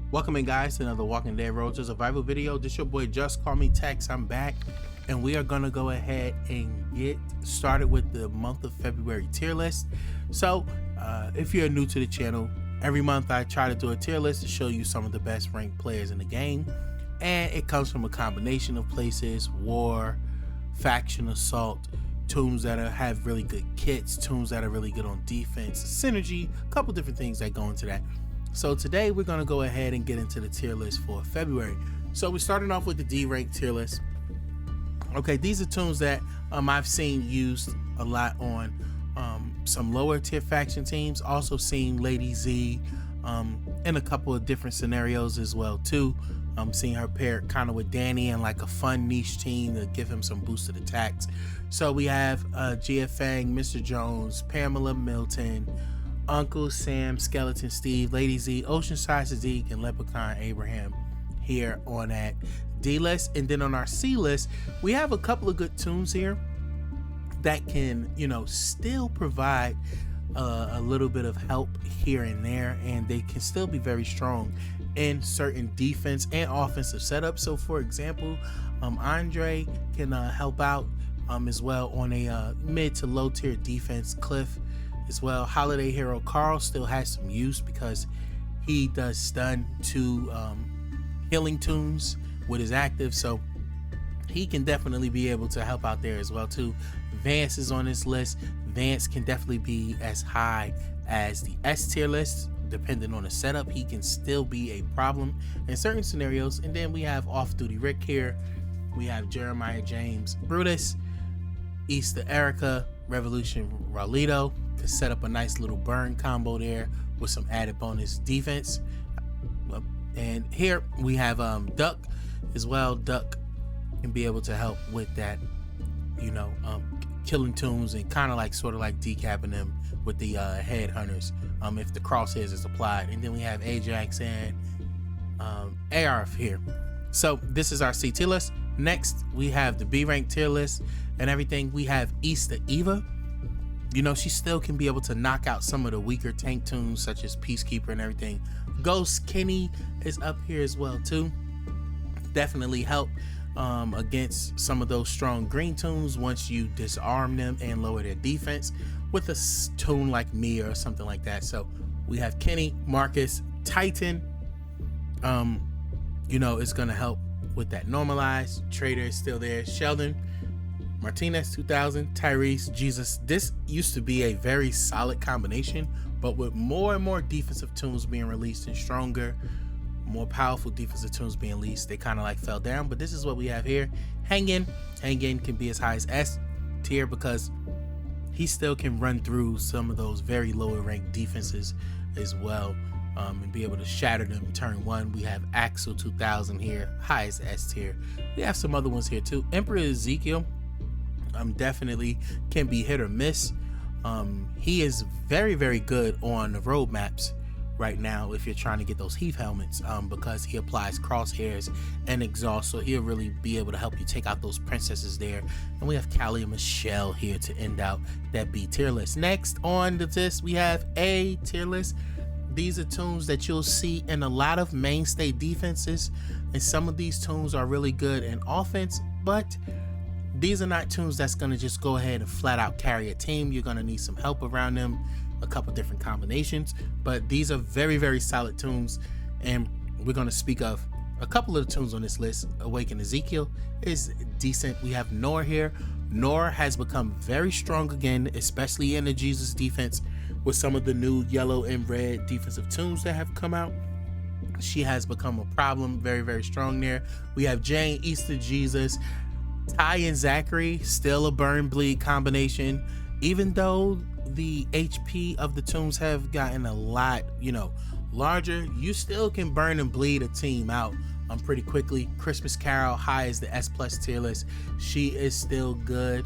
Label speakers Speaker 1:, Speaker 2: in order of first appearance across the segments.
Speaker 1: Welcome in, guys, to another Walking Dead Road to Survival video. This your boy JustCMTexx. I'm back, and we are gonna go ahead and get started with the month of February tier list. So if you're new to the channel, every month I try to do a tier list to show you some of the best ranked players in the game, and it comes from a combination of places: war, faction, assault, toons that have really good kits, toons that are really good on defense, synergy, a couple different things that go into that. So today we're going to go ahead and get into the tier list for February. So we're starting off with the D rank tier list. Okay, these are toons that I've seen used a lot on some lower tier faction teams. Also seen Lady Z in a couple of different scenarios as well too. I'm seeing her paired kind of with Danny and like a fun niche team to give him some boosted attacks. So we have GFang, Mr. Jones, Pamela Milton, Uncle Sam, Skeleton Steve, Lady Z, Oceanside Sadiq, and Leprechaun Abraham here on that D list. And then on our C list, we have a couple of good toons here that can, still provide a little bit of help here and there, and they can still be very strong in certain defense and offensive setups. So for example, Andre can help out as well on a mid to low tier defense. Cliff as well. Holiday Hero Carl still has some use because he does stun to healing toons with his active, so he can definitely be able to help out there as well too. Vance is on this list. Vance can definitely be as high as the S tier list. Depending on the setup, he can still be a problem in certain scenarios. And then we have Off-Duty Rick here. We have Jeremiah James Brutus, Easter Erica, Revolution Raulito to set up a nice little burn combo there with some added bonus defense. And here we have Duck as well. Duck can be able to help with that, killing toons and kind of like sort of like decapping them with the headhunters if the crosshairs is applied. And then we have Ajax and ARF here. So this is our C tier list. Next we have the B rank tier list and everything. We have Easter Eva. She still can be able to knock out some of the weaker tank toons such as Peacekeeper and everything. Ghost Kenny is up here as well too. Definitely help against some of those strong green toons once you disarm them and lower their defense with a toon like Mia or something like that. So we have Kenny, Marcus, Titan. It's gonna help with that normalize. Trader is still there. Sheldon, Martinez 2000, Tyrese, Jesus. This used to be a very solid combination, but with more and more defensive toons being released and stronger, more powerful defensive toons being released, they kind of like fell down. But this is what we have here. Hangin can be as high as S tier because he still can run through some of those very lower ranked defenses as well, and be able to shatter them turn one. We have Axel 2000 here, highest S tier. We have some other ones here too. Emperor Ezekiel definitely can be hit or miss. He is very, very good on the road maps right now if you're trying to get those Heath helmets, because he applies crosshairs and exhaust, so he'll really be able to help you take out those princesses there. And we have Callie and Michelle here to end out that B tier list. Next on the list we have A tier list. These are toons that you'll see in a lot of mainstay defenses, and some of these toons are really good in offense, but these are not toons that's going to just go ahead and flat out carry a team. You're going to need some help around them, a couple different combinations, but these are very, very solid toons, and we're going to speak of a couple of the toons on this list. Awaken Ezekiel is decent. We have Nor here. Nor has become very strong again, especially in the Jesus defense with some of the new yellow and red defensive toons that have come out. She has become a problem, very, very strong there. We have Jane, Easter Jesus, Ty and Zachary, still a burn bleed combination. Even though the HP of the toons have gotten a lot, larger, you still can burn and bleed a team out pretty quickly. Christmas Carol, high as the S plus tier list. She is still good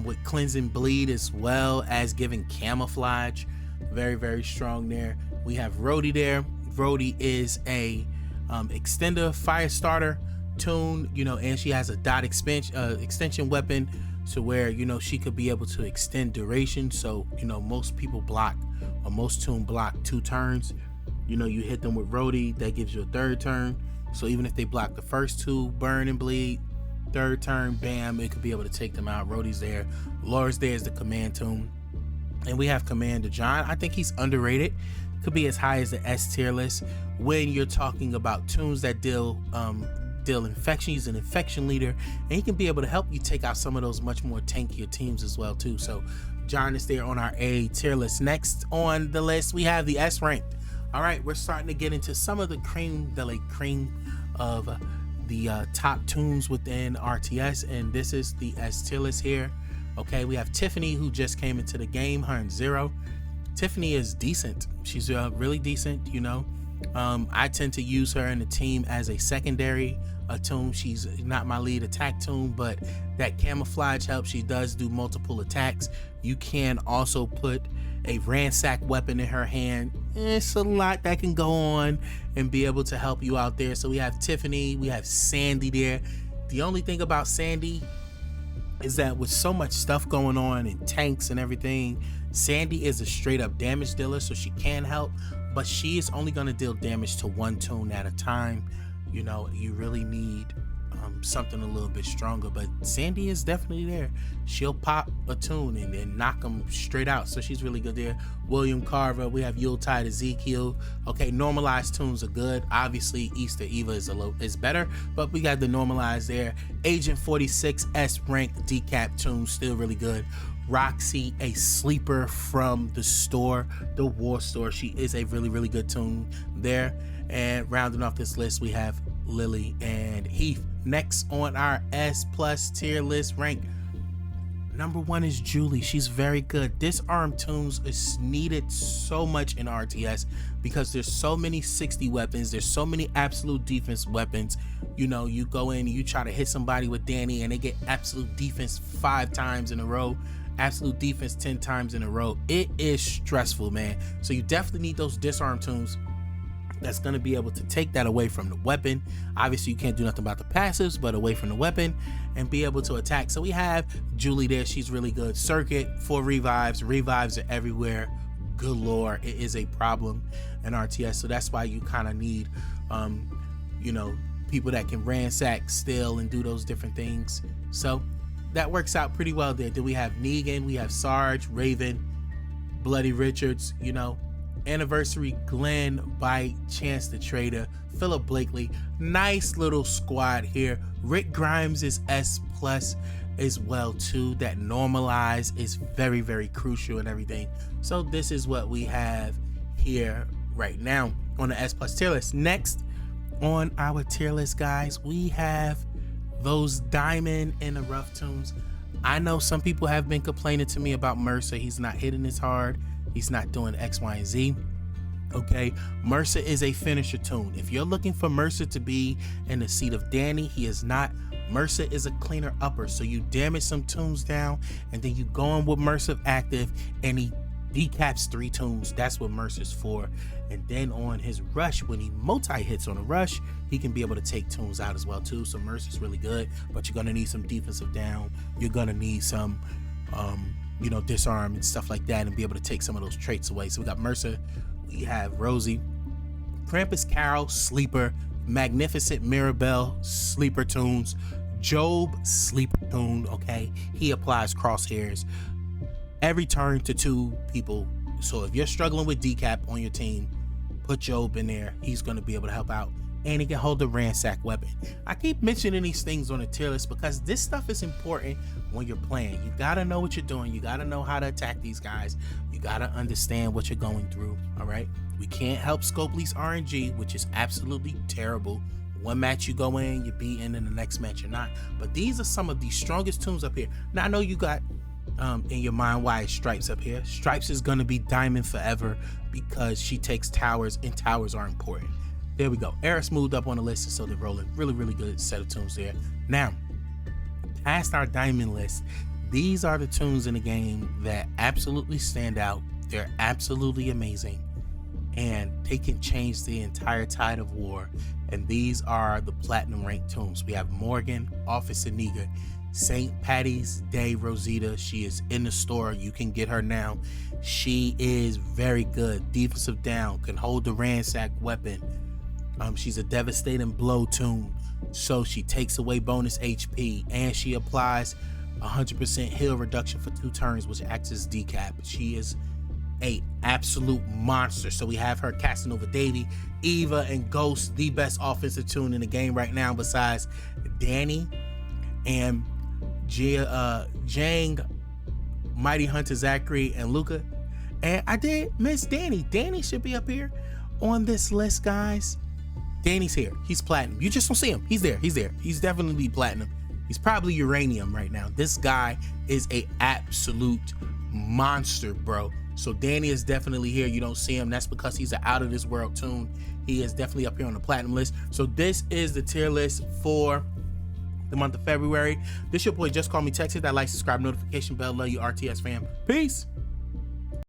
Speaker 1: with cleansing bleed as well as giving camouflage. Very, very strong there. We have Rhodey there. Rhodey is a extender fire starter toon, and she has a dot extension weapon to where she could be able to extend duration. So most people block, or most toon block 2 turns. You know, you hit them with Rhodey, that gives you a third turn. So even if they block the first two, burn and bleed, third turn, bam, it could be able to take them out. Rhodey's there. Laura's there is the command tune. And we have Commander John. I think he's underrated. Could be as high as the S tier list when you're talking about tunes that deal infection. He's an infection leader, and he can be able to help you take out some of those much more tankier teams as well too. So John is there on our A tier list. Next on the list, we have the S rank. All right, we're starting to get into some of the cream of the top tunes within RTS, and this is the S tier list here. Okay, we have Tiffany, who just came into the game, her and Zero. Tiffany is decent. She's really decent, you know. I tend to use her in the team as a secondary tune. She's not my lead attack tune, but that camouflage helps. She does do multiple attacks. You can also put a ransack weapon in her hand. It's a lot that can go on and be able to help you out there. So we have Tiffany, we have Sandy there. The only thing about Sandy is that with so much stuff going on and tanks and everything, Sandy is a straight up damage dealer, so she can help, but she is only going to deal damage to one tune at a time. You know, you really need something a little bit stronger, but Sandy is definitely there. She'll pop a tune and then knock them straight out, so she's really good there. William Carver, we have Yuletide Ezekiel. Okay, normalized tunes are good. Obviously Easter Eva is better, but we got the normalized there. Agent 46 S rank decap tune, still really good. Roxy, a sleeper from the store, the war store. She is a really good tune there. And rounding off this list, we have Lily and Heath. Next on our S plus tier list rank, number 1 is Julie. She's very good. Disarm tunes is needed so much in RTS because there's so many 60 weapons. There's so many absolute defense weapons. You know, you go in and you try to hit somebody with Danny and they get absolute defense 5 times in a row, absolute defense 10 times in a row. It is stressful, man. So you definitely need those disarm tunes that's going to be able to take that away from the weapon. Obviously you can't do nothing about the passives, but away from the weapon and be able to attack. So we have Julie there. She's really good. Circuit for revives are everywhere. Good lord, it is a problem in RTS. So that's why you kind of need you know, people that can ransack, steal, and do those different things. So that works out pretty well there. Then we have Negan, we have Sarge, Raven, Bloody Richards, you know, Anniversary, Glenn, Bite, Chance the Trader, Philip Blakely. Nice little squad here. Rick Grimes is S plus as well too. That normalize is very crucial and everything. So this is what we have here right now on the S plus tier list. Next on our tier list, guys, we have those diamond in the rough tunes. I know some people have been complaining to me about Mercer. He's not hitting as hard. He's not doing X, Y, and Z. Okay, Mercer is a finisher tune. If you're looking for Mercer to be in the seat of Danny, he is not. Mercer is a cleaner upper. So you damage some tunes down and then you go in with Mercer active and he decaps 3 tunes. That's what Mercer's for. And then on his rush, when he multi-hits on a rush, he can be able to take tunes out as well too. So Mercer's really good, but you're gonna need some defensive down. You're gonna need some you know, disarm and stuff like that and be able to take some of those traits away. So we got Mercer, we have Rosie, Krampus Carol, sleeper, Magnificent Mirabelle, sleeper tunes, Job, sleeper tune. Okay, he applies crosshairs every turn to 2 people. So if you're struggling with decap on your team, put Job in there. He's going to be able to help out, and he can hold the ransack weapon. I keep mentioning these things on the tier list because this stuff is important when you're playing. You gotta know what you're doing. You gotta know how to attack these guys. You gotta understand what you're going through. All right, we can't help Scopely's RNG, which is absolutely terrible. One match you go in, you're beaten, and the next match you're not. But these are some of the strongest tunes up here. Now I know you got in your mind why is Stripes up here. Stripes is gonna be diamond forever because she takes towers, and towers are important. There we go. Eris moved up on the list, and so they're rolling. Really good set of tunes there. Now, past our diamond list, these are the tunes in the game that absolutely stand out. They're absolutely amazing, and they can change the entire tide of war. And these are the platinum ranked tunes. We have Morgan, Officer Negan. St. Patty's Day Rosita. She is in the store. You can get her now. She is very good. Defensive down, can hold the ransack weapon. She's a devastating blow tune, so she takes away bonus HP, and she applies 100% heal reduction for 2 turns, which acts as decap. She is a absolute monster. So we have her, Casanova Davy, Eva, and Ghost, the best offensive tune in the game right now, besides Danny and Jang, Mighty Hunter Zachary, and Luca. And I did miss Danny. Danny should be up here on this list, guys. Danny's here. He's platinum. You just don't see him. He's there. He's there. He's definitely platinum. He's probably uranium right now. This guy is a absolute monster, bro. So Danny is definitely here. You don't see him. That's because he's an out of this world tune. He is definitely up here on the platinum list. So this is the tier list for the month of February. This your boy JustCMTexx. Hit that like, subscribe, notification bell. Love you, RTS fam. Peace.